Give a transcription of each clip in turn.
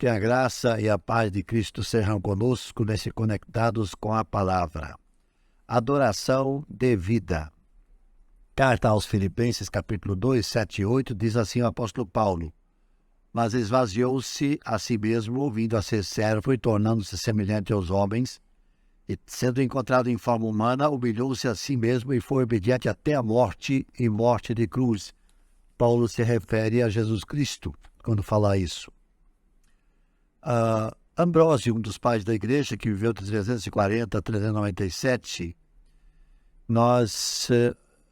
Que a graça e a paz de Cristo sejam conosco nesse Conectados com a Palavra. Adoração devida. Carta aos Filipenses, capítulo 2, 7 e 8, diz assim o apóstolo Paulo: Mas esvaziou-se a si mesmo, vindo a ser servo e tornando-se semelhante aos homens, e sendo encontrado em forma humana, humilhou-se a si mesmo e foi obediente até a morte e morte de cruz. Paulo se refere a Jesus Cristo quando fala isso. Ambrósio, um dos pais da igreja, que viveu de 340 a 397, nós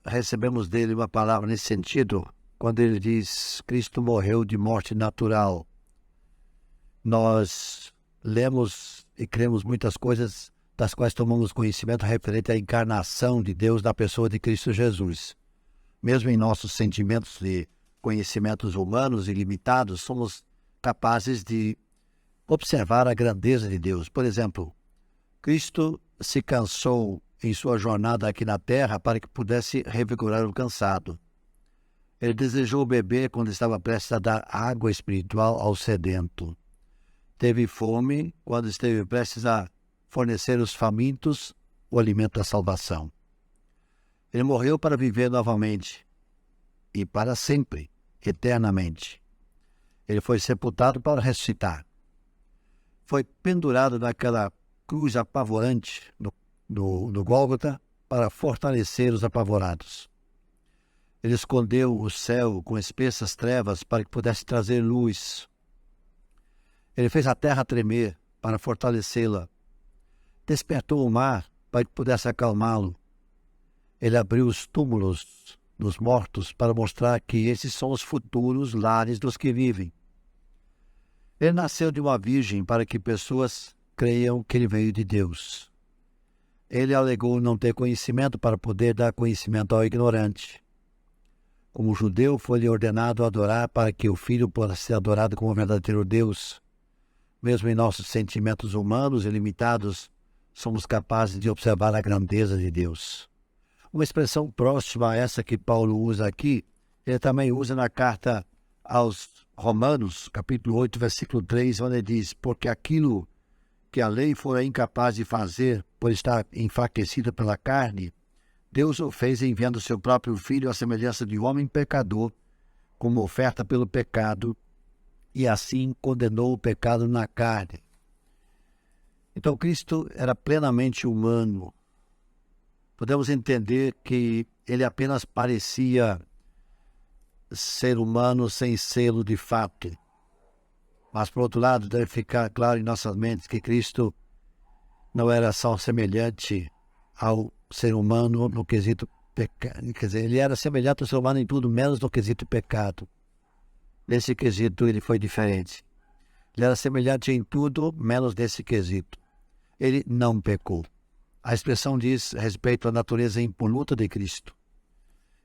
recebemos dele uma palavra nesse sentido, quando ele diz: Cristo morreu de morte natural. Nós lemos e cremos muitas coisas das quais tomamos conhecimento referente à encarnação de Deus na pessoa de Cristo Jesus. Mesmo em nossos sentimentos de conhecimentos humanos ilimitados, somos capazes de observar a grandeza de Deus. Por exemplo, Cristo se cansou em sua jornada aqui na terra para que pudesse revigorar o cansado. Ele desejou beber quando estava prestes a dar água espiritual ao sedento. Teve fome quando esteve prestes a fornecer aos famintos o alimento da salvação. Ele morreu para viver novamente e para sempre, eternamente. Ele foi sepultado para ressuscitar. Foi pendurado naquela cruz apavorante no Gólgota para fortalecer os apavorados. Ele escondeu o céu com espessas trevas para que pudesse trazer luz. Ele fez a terra tremer para fortalecê-la. Despertou o mar para que pudesse acalmá-lo. Ele abriu os túmulos dos mortos para mostrar que esses são os futuros lares dos que vivem. Ele nasceu de uma virgem para que pessoas creiam que ele veio de Deus. Ele alegou não ter conhecimento para poder dar conhecimento ao ignorante. Como judeu, foi-lhe ordenado adorar para que o Filho pudesse ser adorado como verdadeiro Deus. Mesmo em nossos sentimentos humanos e limitados, somos capazes de observar a grandeza de Deus. Uma expressão próxima a essa que Paulo usa aqui, ele também usa na carta aos Romanos, capítulo 8, versículo 3, onde ele diz: Porque aquilo que a lei fora incapaz de fazer, por estar enfraquecida pela carne, Deus o fez enviando seu próprio Filho à semelhança de homem pecador, como oferta pelo pecado, e assim condenou o pecado na carne. Então Cristo era plenamente humano. Podemos entender que ele apenas parecia ser humano sem sê-lo de fato. Mas, por outro lado, deve ficar claro em nossas mentes que Cristo não era só semelhante ao ser humano no quesito pecado. Quer dizer, ele era semelhante ao ser humano em tudo, menos no quesito pecado. Nesse quesito, ele foi diferente. Ele era semelhante em tudo, menos nesse quesito. Ele não pecou. A expressão diz respeito à natureza impoluta de Cristo.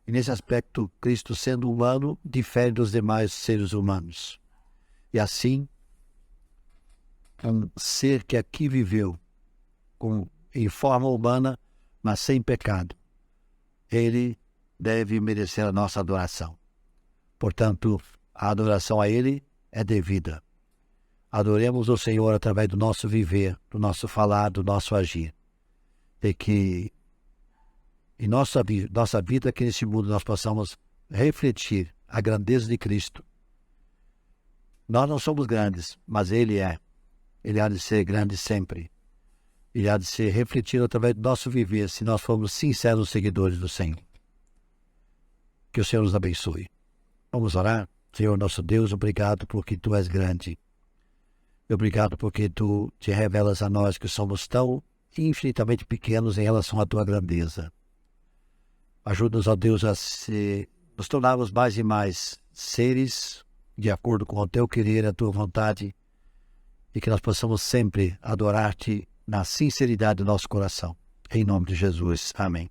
E nesse aspecto, Cristo, sendo humano, difere dos demais seres humanos. E assim, um ser que aqui viveu em forma humana, mas sem pecado, ele deve merecer a nossa adoração. Portanto, a adoração a ele é devida. Adoremos o Senhor através do nosso viver, do nosso falar, do nosso agir. E que em nossa vida aqui nesse mundo nós possamos refletir a grandeza de Cristo. Nós não somos grandes, mas Ele é. Ele há de ser grande sempre. Ele há de ser refletido através do nosso viver, se nós formos sinceros seguidores do Senhor. Que o Senhor nos abençoe. Vamos orar? Senhor nosso Deus, obrigado porque Tu és grande. Obrigado porque Tu te revelas a nós que somos tão infinitamente pequenos em relação à Tua grandeza. Ajuda-nos, ó Deus, a nos tornarmos mais e mais seres de acordo com o Teu querer, a Tua vontade, e que nós possamos sempre adorar-Te na sinceridade do nosso coração. Em nome de Jesus. Amém.